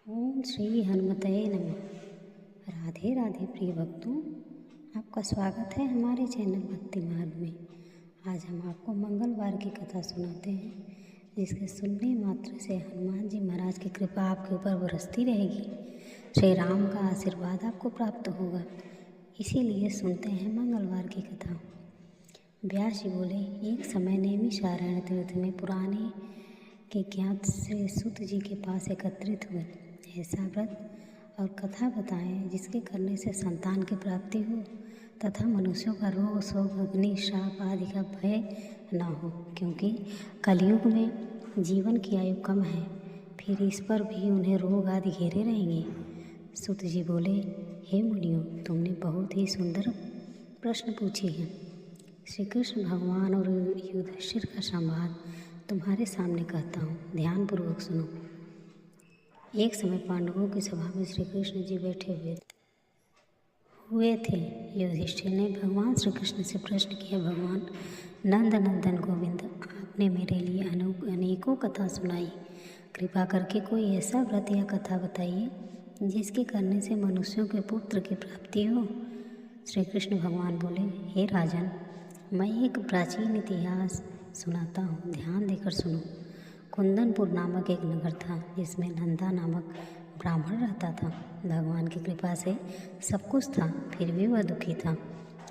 ओम श्री हनुमतये नमः। राधे राधे प्रिय भक्तों, आपका स्वागत है हमारे चैनल भक्ति मार्ग में। आज हम आपको मंगलवार की कथा सुनाते हैं, जिसके सुनने मात्र से हनुमान जी महाराज की कृपा आपके ऊपर बरसती रहेगी। श्री राम का आशीर्वाद आपको प्राप्त होगा। इसीलिए सुनते हैं मंगलवार की कथा। व्यास जी बोले, एक समय नैमिषारण्य तीर्थ में पुराने के ज्ञात श्री सूत जी के पास एकत्रित हुए। ऐसा व्रत और कथा बताएं जिसके करने से संतान की प्राप्ति हो तथा मनुष्यों का रोग शोक अग्नि श्राप आदि का भय न हो, क्योंकि कलयुग में जीवन की आयु कम है, फिर इस पर भी उन्हें रोग आदि घेरे रहेंगे। सूत जी बोले, हे मुनियों, तुमने बहुत ही सुंदर प्रश्न पूछे हैं। श्री कृष्ण भगवान और युधिष्ठिर का संवाद तुम्हारे सामने कहता हूँ, ध्यानपूर्वक सुनो। एक समय पांडवों की सभा में श्री कृष्ण जी बैठे हुए थे। युधिष्ठिर ने भगवान श्री कृष्ण से प्रश्न किया, भगवान नंद नंदन गोविंद, आपने मेरे लिए अनेकों कथा सुनाई, कृपा करके कोई ऐसा व्रत या कथा बताइए जिसके करने से मनुष्यों के पुत्र की प्राप्ति हो। श्री कृष्ण भगवान बोले, हे राजन, मैं एक प्राचीन इतिहास सुनाता हूँ, ध्यान देकर सुनो। कुंदनपुर नामक एक नगर था, जिसमें नंदा नामक ब्राह्मण रहता था। भगवान की कृपा से सब कुछ था, फिर भी वह दुखी था।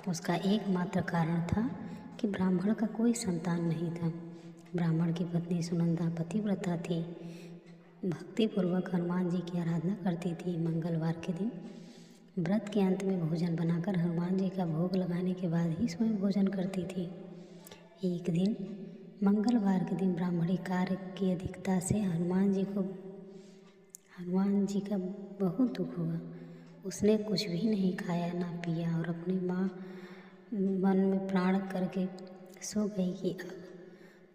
उसका एकमात्र कारण था कि ब्राह्मण का कोई संतान नहीं था। ब्राह्मण की पत्नी सुनंदा पतिव्रता थी, भक्तिपूर्वक हनुमान जी की आराधना करती थी। मंगलवार के दिन व्रत के अंत में भोजन बनाकर हनुमान जी का भोग लगाने के बाद ही स्वयं भोजन करती थी। एक दिन मंगलवार के दिन ब्राह्मणी कार्य की अधिकता से हनुमान जी का बहुत दुख हुआ। उसने कुछ भी नहीं खाया ना पिया और अपनी माँ मन में प्राण करके सो गई कि अब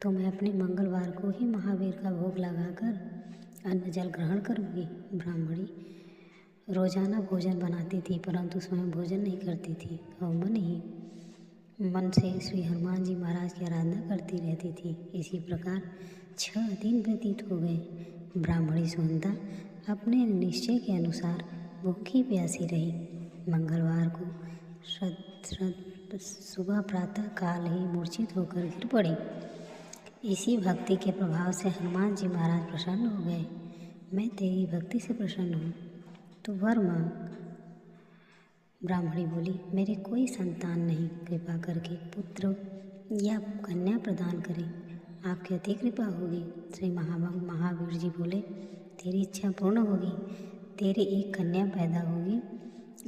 तो मैं अपने मंगलवार को ही महावीर का भोग लगाकर अन्न जल ग्रहण करूँगी। ब्राह्मणी रोजाना भोजन बनाती थी, परंतु स्वयं भोजन नहीं करती थी और मन से श्री हनुमान जी महाराज की आराधना करती रहती थी। इसी प्रकार 6 दिन व्यतीत हो गए। ब्राह्मणी सुनंदा अपने निश्चय के अनुसार भूखी प्यासी रही। मंगलवार को सुबह प्रातः काल ही मूर्छित होकर गिर पड़ी। इसी भक्ति के प्रभाव से हनुमान जी महाराज प्रसन्न हो गए। मैं तेरी भक्ति से प्रसन्न हूँ, तो वर मांग। ब्राह्मणी बोली, मेरे कोई संतान नहीं, कृपा करके पुत्र या कन्या प्रदान करें, आपकी अति कृपा होगी। श्री महावीर जी बोले, तेरी इच्छा पूर्ण होगी, तेरी एक कन्या पैदा होगी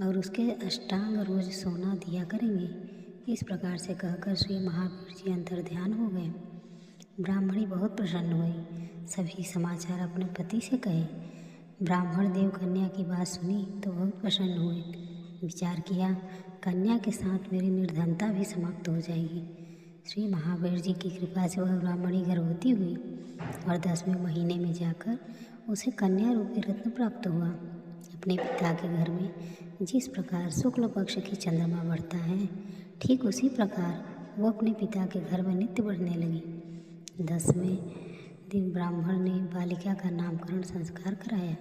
और उसके अष्टांग रोज सोना दिया करेंगे। इस प्रकार से कहकर श्री महावीर जी अंतर्ध्यान हो गए। ब्राह्मणी बहुत प्रसन्न हुई, सभी समाचार अपने पति से कहे। ब्राह्मण देव कन्या की बात सुनी तो बहुत प्रसन्न हुए। विचार किया, कन्या के साथ मेरी निर्धनता भी समाप्त हो जाएगी। श्री महावीर जी की कृपा से वह ब्राह्मणी गर्भवती हुई और 10वें महीने में जाकर उसे कन्या रूपी रत्न प्राप्त हुआ। अपने पिता के घर में जिस प्रकार शुक्ल पक्ष की चंद्रमा बढ़ता है, ठीक उसी प्रकार वो अपने पिता के घर में नित्य बढ़ने लगी। 10वें दिन ब्राह्मण ने बालिका का नामकरण संस्कार कराया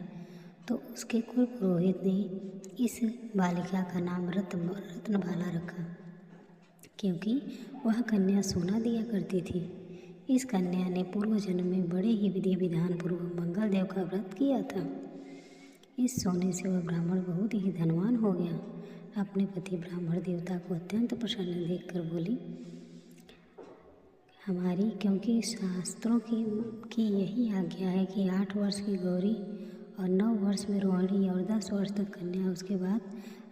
तो उसके कुल पुरोहित ने इस बालिका का नाम रत्नबाला रखा, क्योंकि वह कन्या सोना दिया करती थी। इस कन्या ने पूर्व जन्म में बड़े ही विधि विधान पूर्वक मंगल देव का व्रत किया था। इस सोने से वह ब्राह्मण बहुत ही धनवान हो गया। अपने पति ब्राह्मण देवता को अत्यंत प्रसन्न देखकर बोली, हमारी क्योंकि शास्त्रों की यही आज्ञा है कि 8 वर्ष की गौरी और 9 वर्ष में रोहिणी और 10 वर्ष तक कन्या, उसके बाद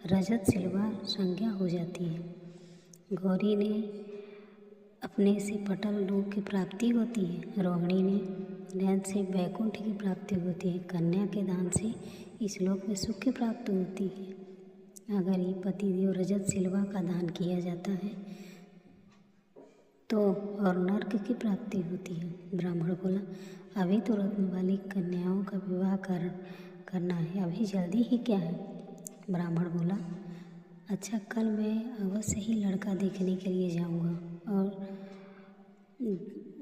रजत सिल्वा संज्ञा हो जाती है। गौरी ने अपने से पटल लोक की प्राप्ति होती है, रोहिणी ने दान से वैकुंठ की प्राप्ति होती है, कन्या के दान से इस लोक में सुख की प्राप्ति होती है। अगर ये पतिदेव रजत सिल्वा का दान किया जाता है तो और नर्क की प्राप्ति होती है। ब्राह्मण बोला, अभी तो रत्न वाली कन्याओं का विवाह करना है, अभी जल्दी ही क्या है। ब्राह्मण बोला, अच्छा, कल मैं अवश्य ही लड़का देखने के लिए जाऊंगा और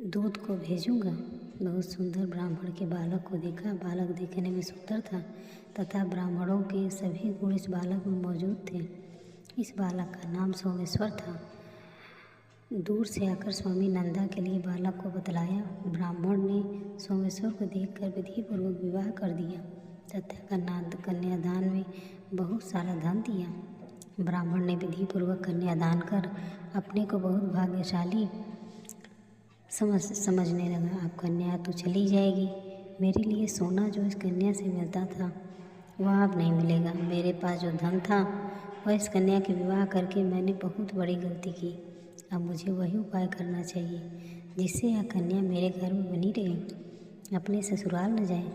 दूत को भेजूंगा। बहुत सुंदर ब्राह्मण के बालक को देखा। बालक देखने में सुंदर था तथा ब्राह्मणों के सभी गुण इस बालक में मौजूद थे। इस बालक का नाम सोमेश्वर था। दूर से आकर स्वामी नंदा के लिए बालक को बतलाया। ब्राह्मण ने सोमेश्वर को देखकर विधिपूर्वक विवाह कर दिया तथा कन्यादान में बहुत सारा धन दिया। ब्राह्मण ने विधिपूर्वक कन्यादान कर अपने को बहुत भाग्यशाली समझने लगा। अब कन्या तो चली जाएगी, मेरे लिए सोना जो इस कन्या से मिलता था वह अब नहीं मिलेगा। मेरे पास जो धन था वह इस कन्या के विवाह करके मैंने बहुत बड़ी गलती की। अब मुझे वही उपाय करना चाहिए जिससे यह कन्या मेरे घर में बनी रहे, अपने ससुराल न जाए।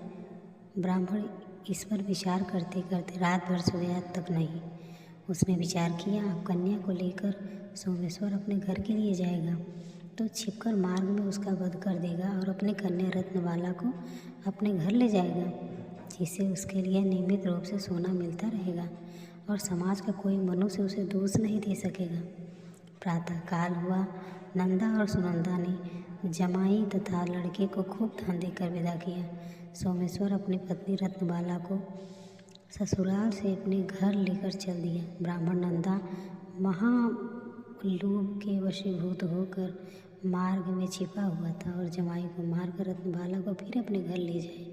ब्राह्मण इस पर विचार करते करते रात भर सोया तक नहीं। उसने विचार किया, अब कन्या को लेकर सोमेश्वर अपने घर के लिए जाएगा तो छिपकर मार्ग में उसका वध कर देगा और अपने कन्या रत्नबाला को अपने घर ले जाएगा, जिससे उसके लिए नियमित रूप से सोना मिलता रहेगा और समाज का कोई मनुष्य उसे दोष नहीं दे सकेगा। प्रातःकाल हुआ। नंदा और सुनंदा ने जमाई तथा लड़के को खूब धन देकर विदा किया। सोमेश्वर अपनी पत्नी रत्नबाला को ससुराल से अपने घर लेकर चल दिया। ब्राह्मण नंदा महालोभ के वशीभूत होकर मार्ग में छिपा हुआ था और जमाई को मारकर रत्नबाला को फिर अपने घर ले जाए,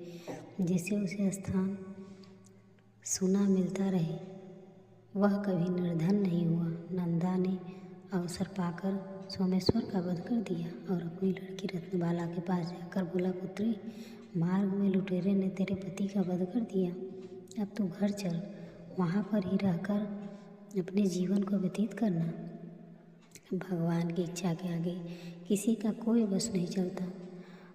जिससे उसे स्थान सोना मिलता रहे। वह कभी निर्धन नहीं हुआ। नंदा ने अवसर पाकर सोमेश्वर का वध कर दिया और अपनी लड़की रत्नबाला के पास जाकर बोला, पुत्री, मार्ग में लुटेरे ने तेरे पति का वध कर दिया। अब तू घर चल, वहाँ पर ही रहकर अपने जीवन को व्यतीत करना। भगवान की इच्छा के आगे किसी का कोई बस नहीं चलता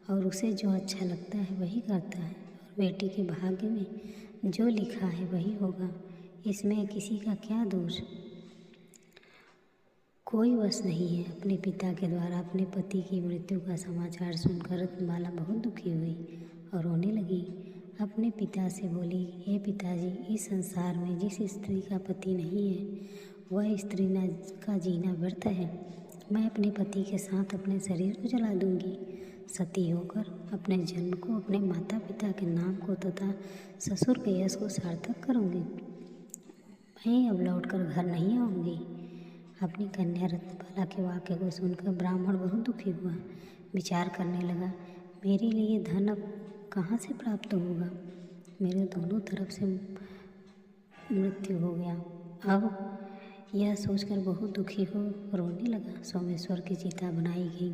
और उसे जो अच्छा लगता है वही करता है और बेटी के भाग्य में जो लिखा है वही होगा। इसमें किसी का क्या दोष। कोई वश नहीं है। अपने पिता के द्वारा अपने पति की मृत्यु का समाचार सुनकर रत्नबाला बहुत दुखी हुई और रोने लगी। अपने पिता से बोली, हे पिताजी, इस संसार में जिस स्त्री का पति नहीं है वह स्त्री का जीना व्यर्थ है। मैं अपने पति के साथ अपने शरीर को जला दूंगी। सती होकर अपने जन्म को, अपने माता पिता के नाम को तथा ससुर के यश को सार्थक करूंगी। मैं अब लौटकर घर नहीं आऊँगी। अपनी कन्या रत्नबाला के वाक्य को सुनकर ब्राह्मण बहुत दुखी हुआ। विचार करने लगा, मेरे लिए धन अब कहाँ से प्राप्त होगा। मेरे दोनों तरफ से मृत्यु हो गया। अब यह सोचकर बहुत दुखी हो रोने लगा। सोमेश्वर की चिता बनाई गई।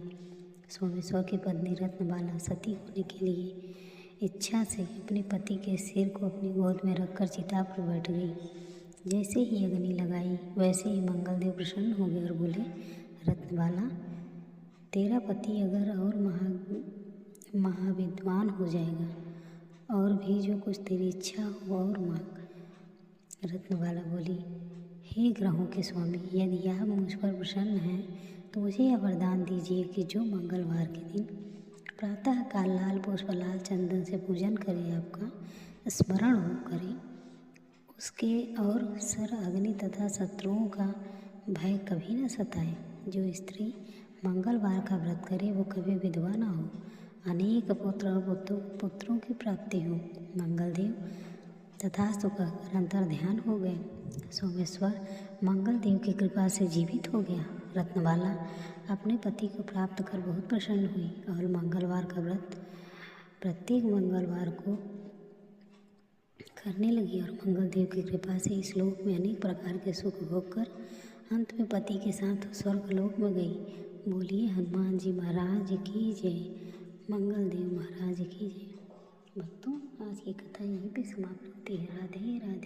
सोमेश्वर की पत्नी रत्नबाला सती होने के लिए इच्छा से अपने पति के सिर को अपनी गोद में रखकर चिता पर बैठ गई। जैसे ही अग्नि लगाई वैसे ही मंगलदेव प्रसन्न हो गए और बोले, रत्नबाला, तेरा पति अगर और महाविद्वान हो जाएगा और भी जो कुछ तेरी इच्छा हो और मांग। रत्नबाला बोली, हे ग्रहों के स्वामी, यदि आप मुझ पर प्रसन्न हैं तो मुझे यह वरदान दीजिए कि जो मंगलवार के दिन प्रातः काल लाल पुष्प लाल चंदन से पूजन करे, आपका स्मरण हो करे, उसके और सर अग्नि तथा शत्रुओं का भय कभी न सताए। जो स्त्री मंगलवार का व्रत करे वो कभी विधवा न हो, अनेक पुत्र और पुत्रों की प्राप्ति हो। मंगलदेव तथास्तु कहकर अंतर ध्यान हो गए। सोमेश्वर मंगलदेव की कृपा से जीवित हो गया। रत्नबाला अपने पति को प्राप्त कर बहुत प्रसन्न हुई और मंगलवार का व्रत प्रत्येक मंगलवार को करने लगी और मंगलदेव की कृपा से इस लोक में अनेक प्रकार के सुख भोग कर अंत में पति के साथ स्वर्गलोक में गई। बोलिए हनुमान जी महाराज की जय, मंगलदेव महाराज की जय। भक्तों, आज की कथा यहीं पे समाप्त होती है। राधे राधे।